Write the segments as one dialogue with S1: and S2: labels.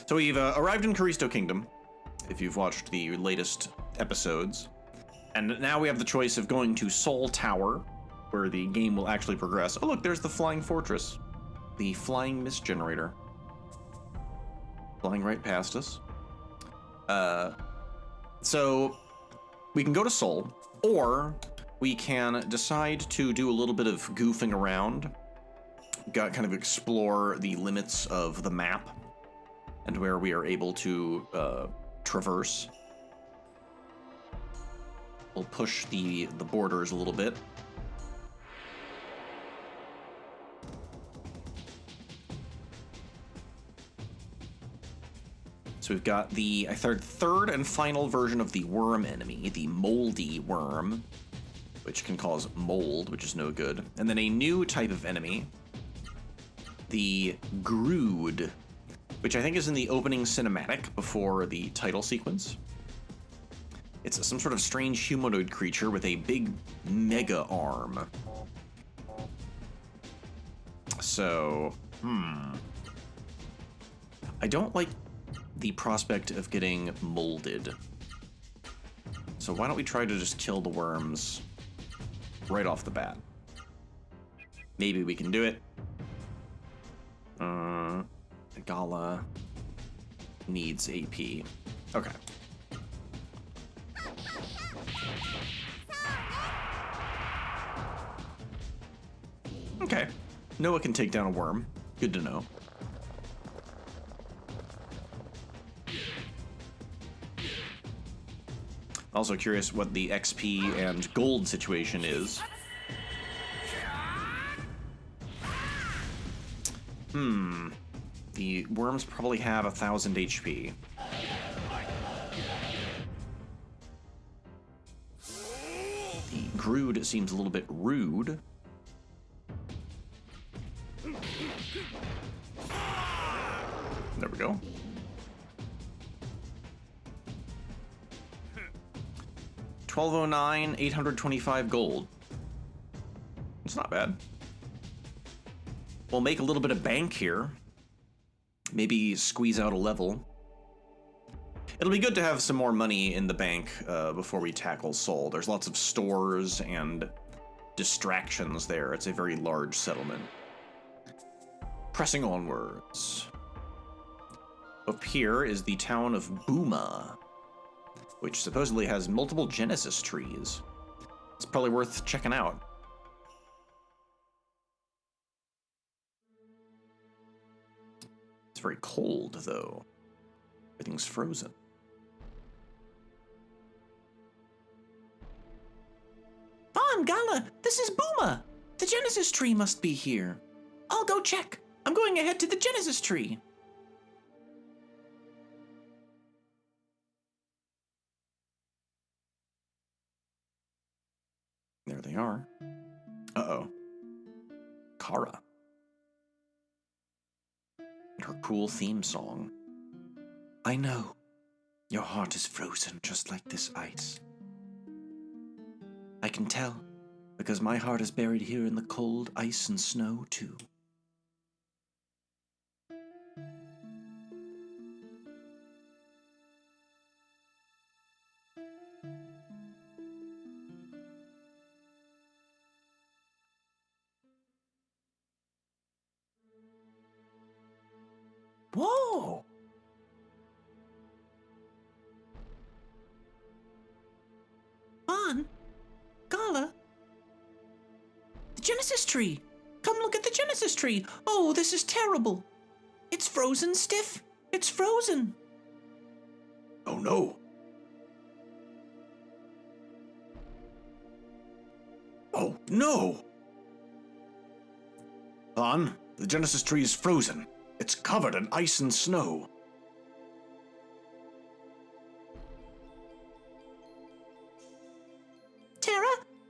S1: So we've arrived in Karisto Kingdom, if you've watched the latest episodes. And now we have the choice of going to Sol Tower, where the game will actually progress. Oh look, there's the Flying Fortress. The Flying Mist Generator. Flying right past us. So we can go to Sol, or we can decide to do a little bit of goofing around. Kind of explore the limits of the map and where we are able to traverse. We'll push the borders a little bit. So we've got the third and final version of the worm enemy, the moldy worm, which can cause mold, which is no good. And then a new type of enemy, the Grood, which I think is in the opening cinematic before the title sequence. It's some sort of strange humanoid creature with a big mega arm. So, I don't like the prospect of getting molded. So why don't we try to just kill the worms right off the bat? Maybe we can do it. Gala needs AP. Okay. Okay. Noah can take down a worm. Good to know. Also curious what the XP and gold situation is. The worms probably have 1,000 HP. The Grood seems a little bit rude. There we go. $1209, 825 gold. It's not bad. We'll make a little bit of bank here. Maybe squeeze out a level. It'll be good to have some more money in the bank before we tackle Sol. There's lots of stores and distractions there. It's a very large settlement. Pressing onwards. Up here is the town of Buma, which supposedly has multiple Genesis trees. It's probably worth checking out. It's very cold, though. Everything's frozen. Bon, Gala, this is Buma! The Genesis tree must be here. I'll go check. I'm going ahead to the Genesis tree. There they are. Uh-oh. Kara. And her cool theme song. I know. Your heart is frozen just like this ice. I can tell, because my heart is buried here in the cold ice and snow, too. Whoa! Bon, Gala, the Genesis tree. Come look at the Genesis tree. Oh, this is terrible. It's frozen stiff. It's frozen. Oh no. Oh no. Bon, the Genesis tree is frozen. It's covered in ice and snow.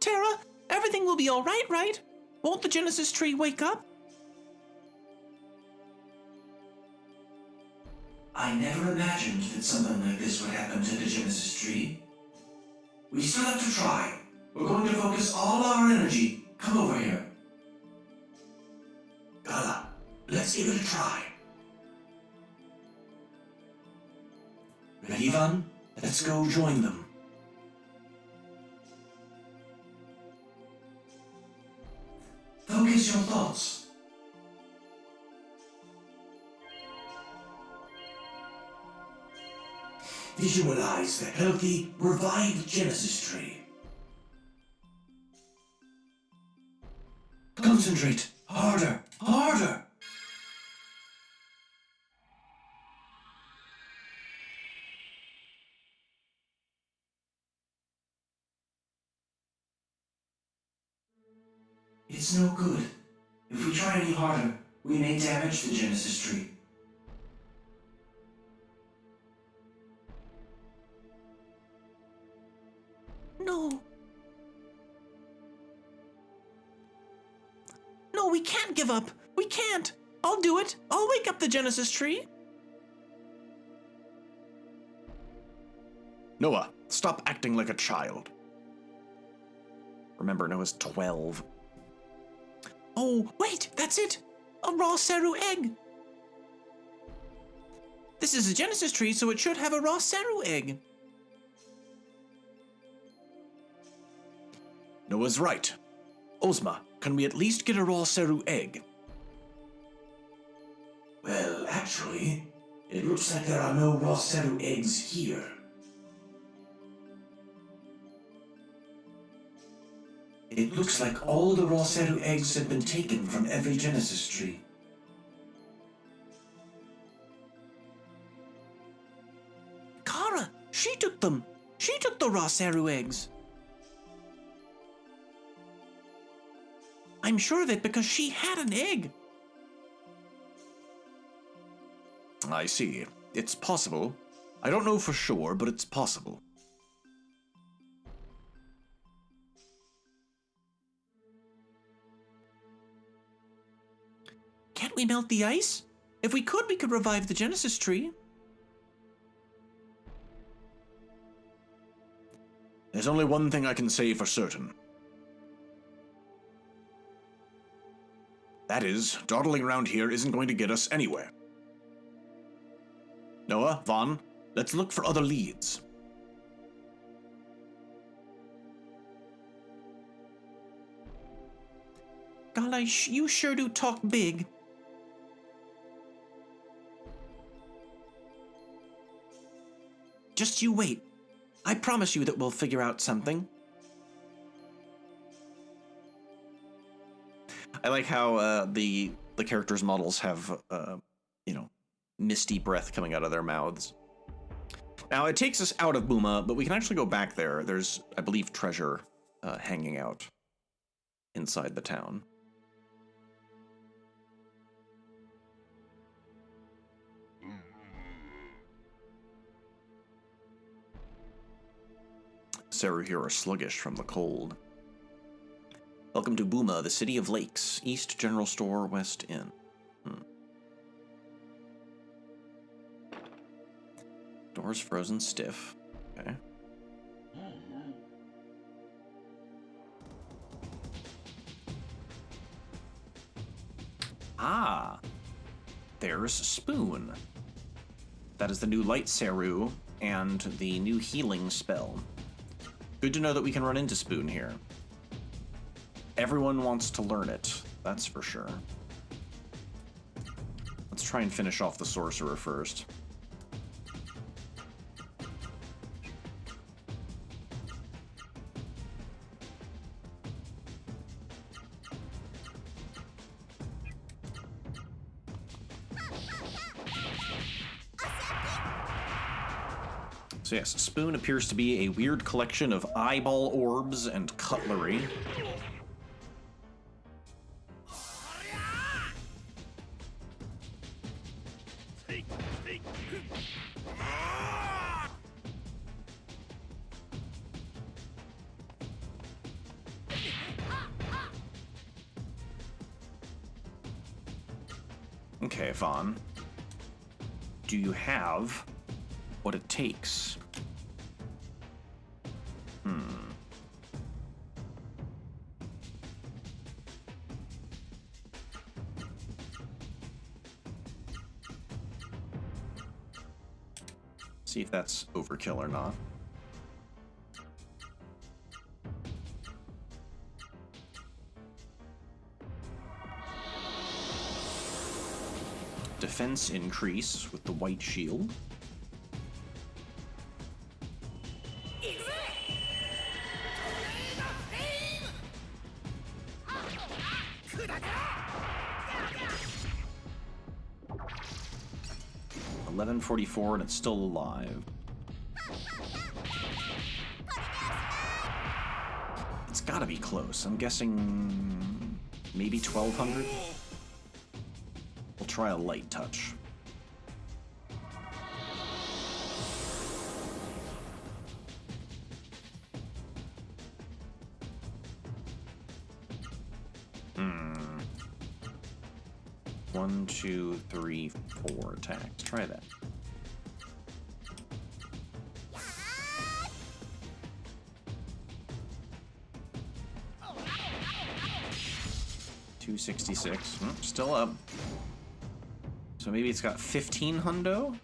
S1: Terra, everything will be all right, right? Won't the Genesis tree wake up?
S2: I never imagined that something like this would happen to the Genesis tree. We still have to try. We're going to focus all our energy. Come over here. Gala, let's give it a try. done, let's go join them. Focus your thoughts. Visualize the healthy, revived Genesis tree. Concentrate. Harder. Harder. It's no good. If we try any harder, we may damage the Genesis tree.
S1: No. No, we can't give up. We can't. I'll do it. I'll wake up the Genesis tree. Noah, stop acting like a child. Remember, Noah's 12. Oh, wait, that's it. A raw Saru egg. This is a Genesis tree, so it should have a raw Saru egg. Noah's right. Ozma, can we at least get a raw Saru egg?
S2: Well, actually, it looks like there are no raw Saru eggs here. It looks like all the raw Saru eggs have been taken from every Genesis tree.
S1: Kara, she took them. She took the raw Saru eggs. I'm sure of it because she had an egg. I see. It's possible. I don't know for sure, but it's possible. Can't we melt the ice? If we could revive the Genesis tree. There's only one thing I can say for certain. That is, dawdling around here isn't going to get us anywhere. Noah, Vaughn, let's look for other leads. Golly, you sure do talk big. Just you wait. I promise you that we'll figure out something. I like how the characters' models have, misty breath coming out of their mouths. Now, it takes us out of Buma, but we can actually go back there. There's, I believe, treasure hanging out inside the town. Saru here are sluggish from the cold. Welcome to Buma, the city of lakes. East General Store, West Inn. Doors frozen stiff. Okay. Ah! There's Spoon. That is the new Light Saru and the new healing spell. Good to know that we can run into Spoon here. Everyone wants to learn it, that's for sure. Let's try and finish off the sorcerer first. So yes, Spoon appears to be a weird collection of eyeball orbs and cutlery. Okay, Vaughn. Do you have what it takes? See if that's overkill or not. Defense increase with the white shield. $11.44 and it's still alive. It's gotta be close. I'm guessing maybe 1200. We'll try a light touch. One, two, three, four attacks. Try that. $266. Still up. So maybe it's got 15 hundo?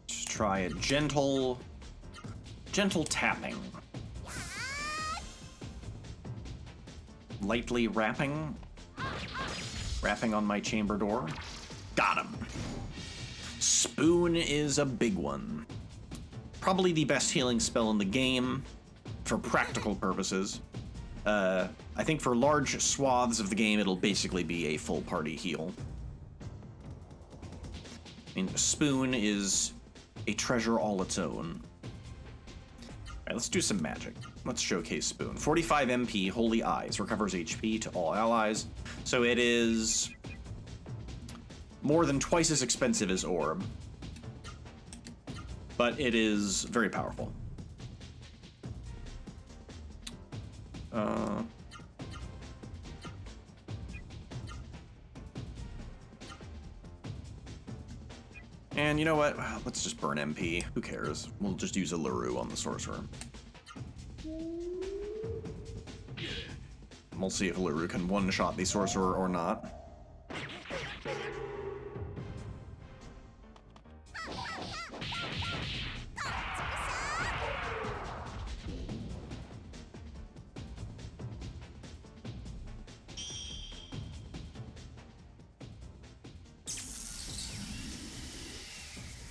S1: Just try a gentle tapping. Lightly rapping on my chamber door. Got him. Spoon is a big one. Probably the best healing spell in the game for practical purposes. I think for large swaths of the game, it'll basically be a full party heal. I mean, Spoon is a treasure all its own. Alright, let's do some magic. Let's showcase Spoon. 45 MP, Holy Eyes, recovers HP to all allies. So it is more than twice as expensive as Orb. But it is very powerful. And you know what? Let's just burn MP. Who cares? We'll just use a LaRue on the sorcerer. We'll see if LaRue can one-shot the sorcerer or not.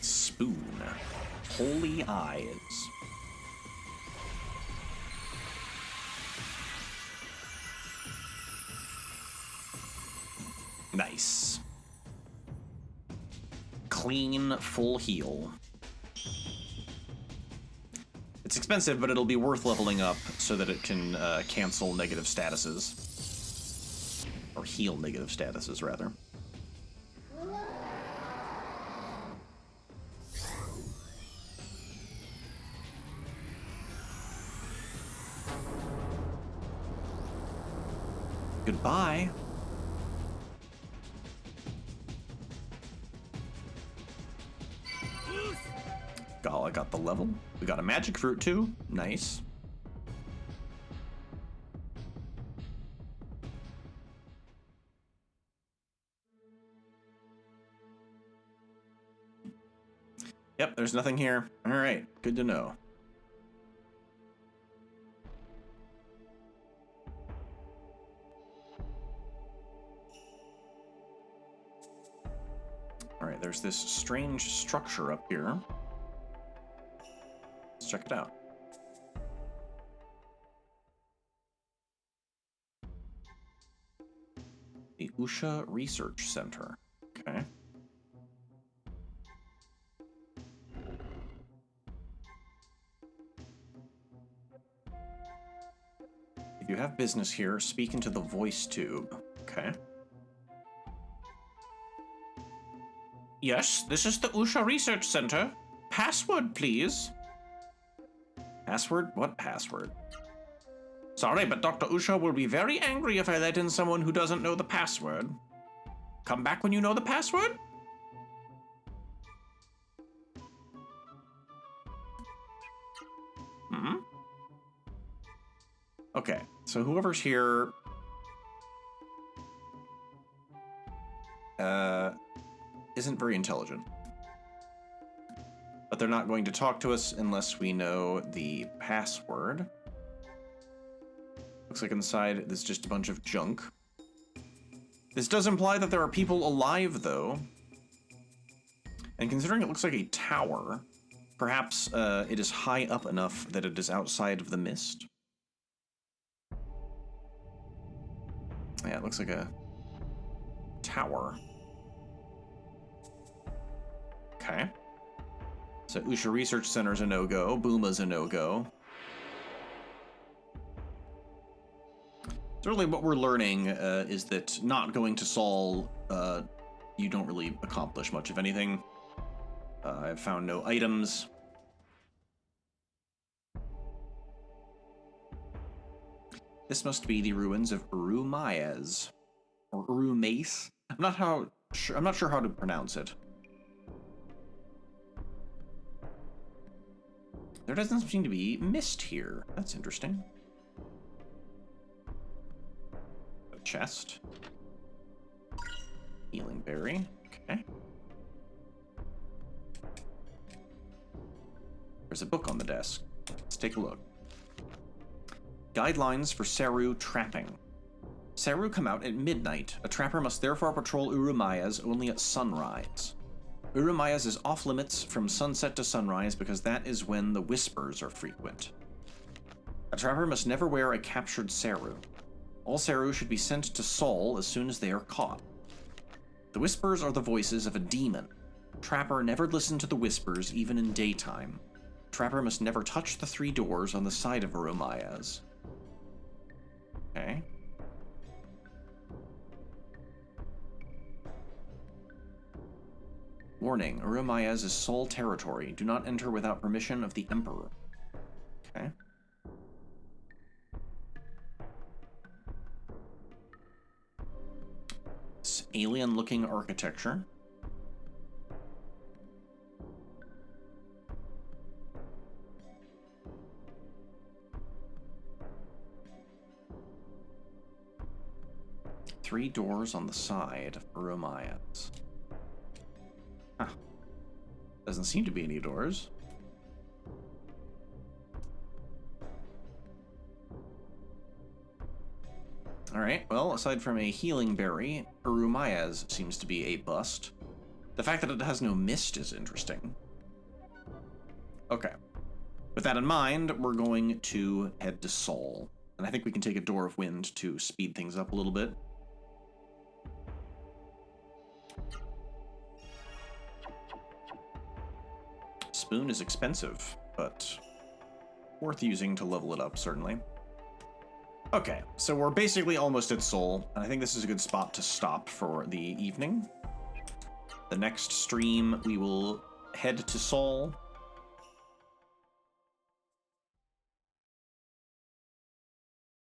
S1: Spoon. Holy Eyes. Nice. Clean, full heal. It's expensive, but it'll be worth leveling up so that it can cancel negative statuses. Or heal negative statuses, rather. Goodbye. I got the level. We got a magic fruit too. Nice. Yep, there's nothing here. All right, good to know. All right, there's this strange structure up here. Let's check it out. The Usha Research Center. Okay. If you have business here, speak into the voice tube. Okay. Yes, this is the Usha Research Center. Password, please. Password? What password? Sorry, but Dr. Usha will be very angry if I let in someone who doesn't know the password. Come back when you know the password? Okay, so whoever's here... isn't very intelligent. But they're not going to talk to us unless we know the password. Looks like inside there's just a bunch of junk. This does imply that there are people alive, though. And considering it looks like a tower, perhaps it is high up enough that it is outside of the mist. Yeah, it looks like a tower. Okay. So Usha Research Center's a no-go. Buma's a no-go. So really what we're learning is that not going to Sol, you don't really accomplish much of anything. I've found no items. This must be the ruins of Urumayas. Or Urumace? I'm not sure how to pronounce it. There doesn't seem to be mist here. That's interesting. A chest. Healing berry. Okay. There's a book on the desk. Let's take a look. Guidelines for Saru trapping. Saru come out at midnight. A trapper must therefore patrol Urumayas only at sunrise. Urumayas is off limits from sunset to sunrise because that is when the whispers are frequent. A trapper must never wear a captured Saru. All Saru should be sent to Sol as soon as they are caught. The whispers are the voices of a demon. Trapper never listen to the whispers even in daytime. Trapper must never touch the 3 doors on the side of Urumayas. Okay. Warning, Urumayas is Sol territory. Do not enter without permission of the Emperor. Okay. It's alien-looking architecture. Three doors on the side of Urumayas. Huh. Doesn't seem to be any doors. Alright, well, aside from a healing berry, Urumayas seems to be a bust. The fact that it has no mist is interesting. Okay. With that in mind, we're going to head to Sol. And I think we can take a Door of Wind to speed things up a little bit. Spoon is expensive, but worth using to level it up, certainly. Okay, so we're basically almost at Sol, and I think this is a good spot to stop for the evening. The next stream, we will head to Sol,